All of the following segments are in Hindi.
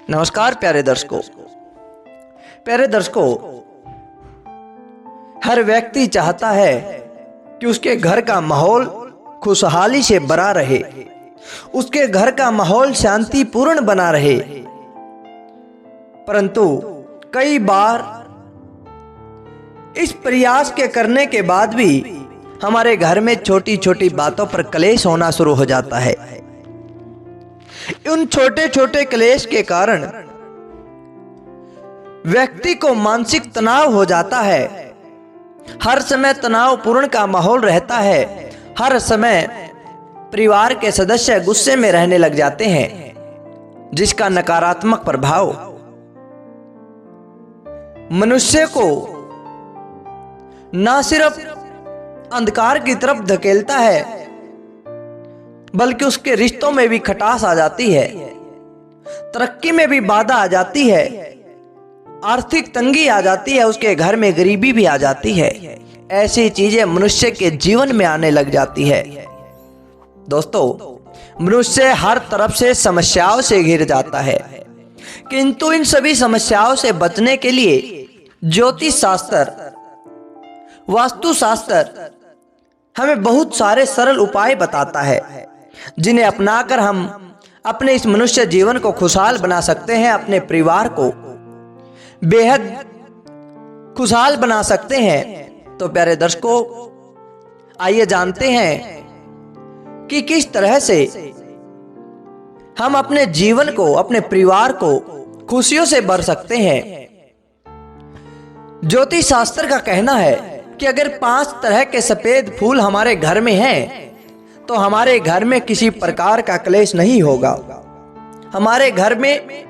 नमस्कार प्यारे दर्शकों, हर व्यक्ति चाहता है कि उसके घर का माहौल खुशहाली से भरा रहे, उसके घर का माहौल शांतिपूर्ण बना रहे। परंतु कई बार इस प्रयास के करने के बाद भी हमारे घर में छोटी छोटी बातों पर क्लेश होना शुरू हो जाता है। उन छोटे छोटे क्लेश के कारण व्यक्ति को मानसिक तनाव हो जाता है। हर समय तनावपूर्ण का माहौल रहता है। हर समय परिवार के सदस्य गुस्से में रहने लग जाते हैं, जिसका नकारात्मक प्रभाव मनुष्य को न सिर्फ अंधकार की तरफ धकेलता है, बल्कि उसके रिश्तों में भी खटास आ जाती है, तरक्की में भी बाधा आ जाती है, आर्थिक तंगी आ जाती है, उसके घर में गरीबी भी आ जाती है। ऐसी चीजें मनुष्य के जीवन में आने लग जाती है। दोस्तों, मनुष्य हर तरफ से समस्याओं से घिर जाता है, किंतु इन सभी समस्याओं से बचने के लिए ज्योतिष शास्त्र, वास्तु शास्त्र हमें बहुत सारे सरल उपाय बताता है, जिन्हें अपनाकर हम अपने इस मनुष्य जीवन को खुशहाल बना सकते हैं, अपने परिवार को बेहद खुशहाल बना सकते हैं। तो प्यारे दर्शकों, आइए जानते हैं कि किस तरह से हम अपने जीवन को, अपने परिवार को खुशियों से भर सकते हैं। ज्योतिष शास्त्र का कहना है कि अगर 5 तरह के सफेद फूल हमारे घर में हैं, तो हमारे घर में किसी प्रकार का क्लेश नहीं होगा, हमारे घर में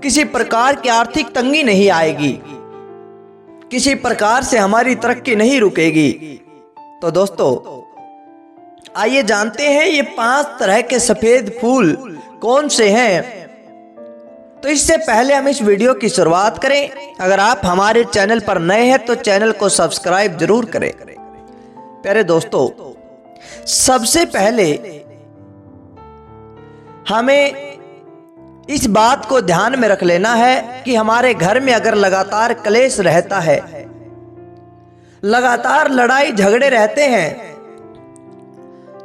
किसी प्रकार की आर्थिक तंगी नहीं आएगी, किसी प्रकार से हमारी तरक्की नहीं रुकेगी। तो दोस्तों, आइए जानते हैं ये 5 तरह के सफेद फूल कौन से हैं। तो इससे पहले हम इस वीडियो की शुरुआत करें। अगर आप हमारे चैनल पर नए हैं तो चैनल को सब्सक्राइब जरूर करें। प्यारे दोस्तों, सबसे पहले हमें इस बात को ध्यान में रख लेना है कि हमारे घर में अगर लगातार क्लेश रहता है, लगातार लड़ाई झगड़े रहते हैं,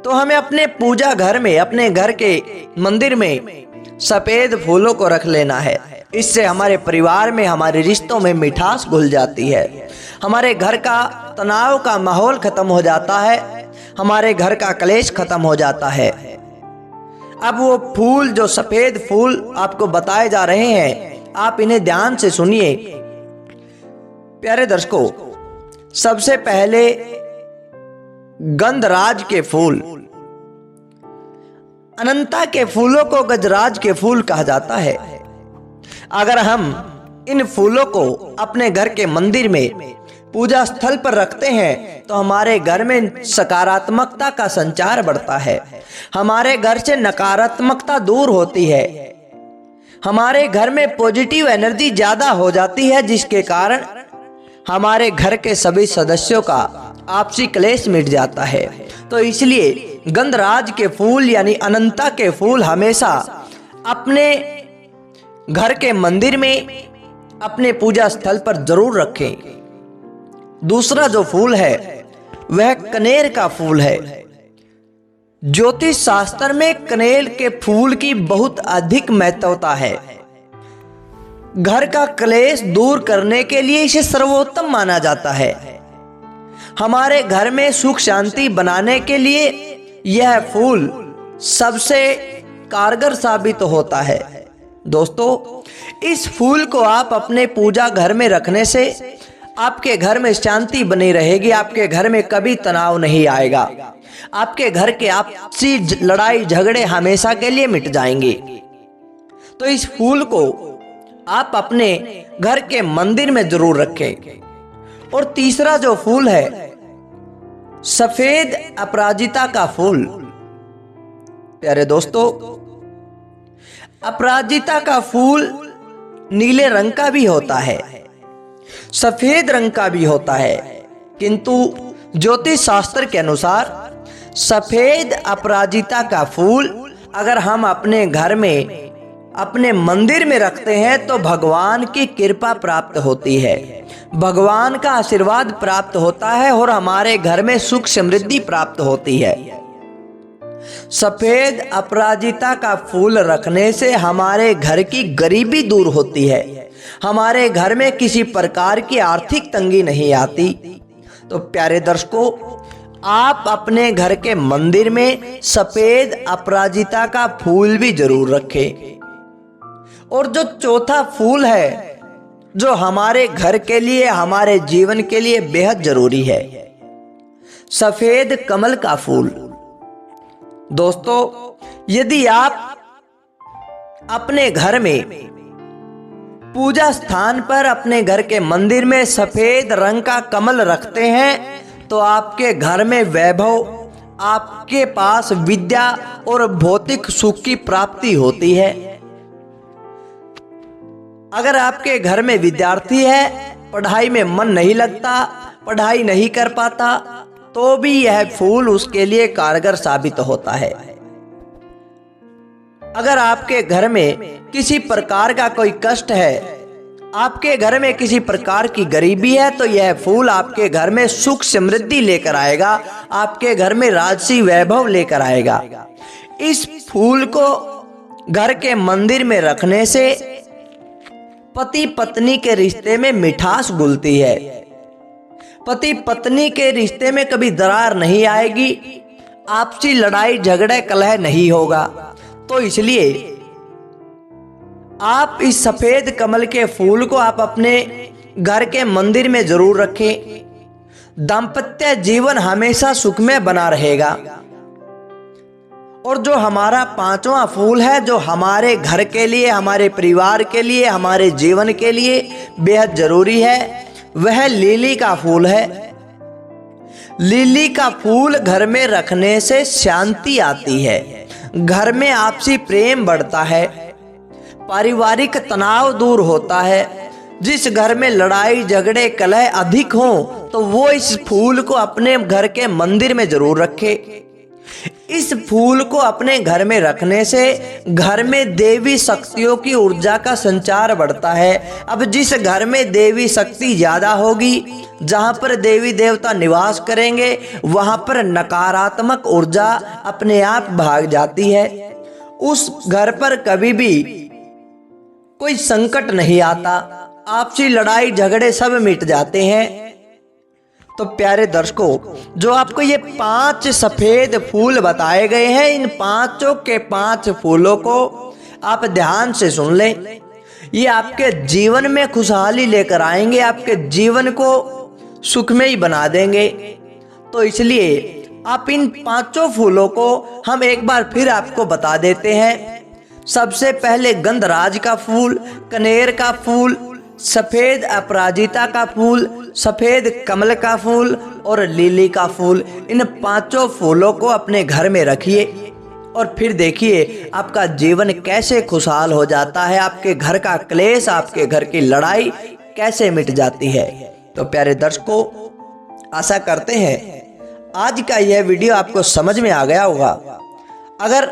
तो हमें अपने पूजा घर में, अपने घर के मंदिर में सफेद फूलों को रख लेना है। इससे हमारे परिवार में, हमारे रिश्तों में मिठास घुल जाती है, हमारे घर का तनाव का माहौल खत्म हो जाता है, हमारे घर का क्लेश खत्म हो जाता है। अब वो फूल, जो सफेद फूल आपको बताए जा रहे हैं, आप इन्हें ध्यान से सुनिए। प्यारे दर्शकों, सबसे पहले गंधराज के फूल, अनंता के फूलों को गजराज के फूल कहा जाता है। अगर हम इन फूलों को अपने घर के मंदिर में, पूजा स्थल पर रखते हैं, तो हमारे घर में सकारात्मकता का संचार बढ़ता है, हमारे घर से नकारात्मकता दूर होती है, हमारे घर में पॉजिटिव एनर्जी ज्यादा हो जाती है, जिसके कारण हमारे घर के सभी सदस्यों का आपसी क्लेश मिट जाता है। तो इसलिए गंधराज के फूल यानी अनंता के फूल हमेशा अपने घर के मंदिर में, अपने पूजा स्थल पर जरूर रखें। दूसरा जो फूल है वह कनेर का फूल है। ज्योतिष शास्त्र में कनेर के फूल की बहुत अधिक महत्वता है। घर का क्लेश दूर करने के लिए इसे सर्वोत्तम माना जाता है। हमारे घर में सुख शांति बनाने के लिए यह फूल सबसे कारगर साबित होता है। दोस्तों, इस फूल को आप अपने पूजा घर में रखने से आपके घर में शांति बनी रहेगी, आपके घर में कभी तनाव नहीं आएगा, आपके घर के आपसी लड़ाई झगड़े हमेशा के लिए मिट जाएंगे। तो इस फूल को आप अपने घर के मंदिर में जरूर रखें। और तीसरा जो फूल है, सफेद अपराजिता का फूल। प्यारे दोस्तों, अपराजिता का फूल नीले रंग का भी होता है, सफेद रंग का भी होता है, किंतु ज्योतिष शास्त्र के अनुसार सफेद अपराजिता का फूल अगर हम अपने घर में अपने मंदिर में रखते हैं तो भगवान की कृपा प्राप्त होती है, भगवान का आशीर्वाद प्राप्त होता है और हमारे घर में सुख समृद्धि प्राप्त होती है। सफेद अपराजिता का फूल रखने से हमारे घर की गरीबी दूर होती है, हमारे घर में किसी प्रकार की आर्थिक तंगी नहीं आती। तो प्यारे दर्शकों, आप अपने घर के मंदिर में सफेद अपराजिता का फूल भी जरूर रखें। और जो चौथा फूल है जो हमारे घर के लिए, हमारे जीवन के लिए बेहद जरूरी है, सफेद कमल का फूल। दोस्तों, यदि आप अपने घर में पूजा स्थान पर, अपने घर के मंदिर में सफेद रंग का कमल रखते हैं तो आपके घर में वैभव, आपके पास विद्या और भौतिक सुख की प्राप्ति होती है। अगर आपके घर में विद्यार्थी है, पढ़ाई में मन नहीं लगता, पढ़ाई नहीं कर पाता, तो भी यह फूल उसके लिए कारगर साबित होता है। अगर आपके घर में किसी प्रकार का कोई कष्ट है, आपके घर में किसी प्रकार की गरीबी है, तो यह फूल आपके घर में सुख समृद्धि लेकर आएगा, आपके घर में राजसी वैभव लेकर आएगा। इस फूल को घर के मंदिर में रखने से पति पत्नी के रिश्ते में मिठास घुलती है, पति पत्नी के रिश्ते में कभी दरार नहीं आएगी, आपसी लड़ाई झगड़े कलह नहीं होगा। तो इसलिए आप इस सफेद कमल के फूल को आप अपने घर के मंदिर में जरूर रखें। दाम्पत्य जीवन हमेशा सुखमय बना रहेगा। और जो हमारा पांचवा फूल है, जो हमारे घर के लिए, हमारे परिवार के लिए, हमारे जीवन के लिए बेहद जरूरी है, वह लिली का फूल है। लिली का फूल घर में रखने से शांति आती है, घर में आपसी प्रेम बढ़ता है, पारिवारिक तनाव दूर होता है। जिस घर में लड़ाई झगड़े कलह अधिक हो तो वो इस फूल को अपने घर के मंदिर में जरूर रखे। इस फूल को अपने घर में रखने से घर में देवी शक्तियों की ऊर्जा का संचार बढ़ता है। अब जिस घर में देवी शक्ति ज्यादा होगी, जहां पर देवी देवता निवास करेंगे, वहां पर नकारात्मक ऊर्जा अपने आप भाग जाती है। उस घर पर कभी भी कोई संकट नहीं आता, आपसी लड़ाई झगड़े सब मिट जाते हैं। तो प्यारे दर्शकों, जो आपको ये 5 सफेद फूल बताए गए हैं, इन पांचों के 5 फूलों को आप ध्यान से सुन लें। ये आपके जीवन में खुशहाली लेकर आएंगे, आपके जीवन को सुखमय बना देंगे। तो इसलिए आप इन 5 फूलों को हम एक बार फिर आपको बता देते हैं। सबसे पहले गंधराज का फूल, कनेर का फूल, सफेद अपराजिता का फूल, सफेद कमल का फूल और लिली का फूल। इन 5 फूलों को अपने घर में रखिए और फिर देखिए आपका जीवन कैसे खुशहाल हो जाता है, आपके घर का क्लेश, आपके घर की लड़ाई कैसे मिट जाती है। तो प्यारे दर्शकों, आशा करते हैं आज का यह वीडियो आपको समझ में आ गया होगा। अगर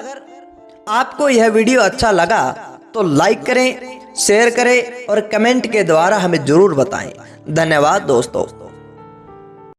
आपको यह वीडियो अच्छा लगा तो लाइक करें, शेयर करें और कमेंट के द्वारा हमें जरूर बताएं। धन्यवाद दोस्तों।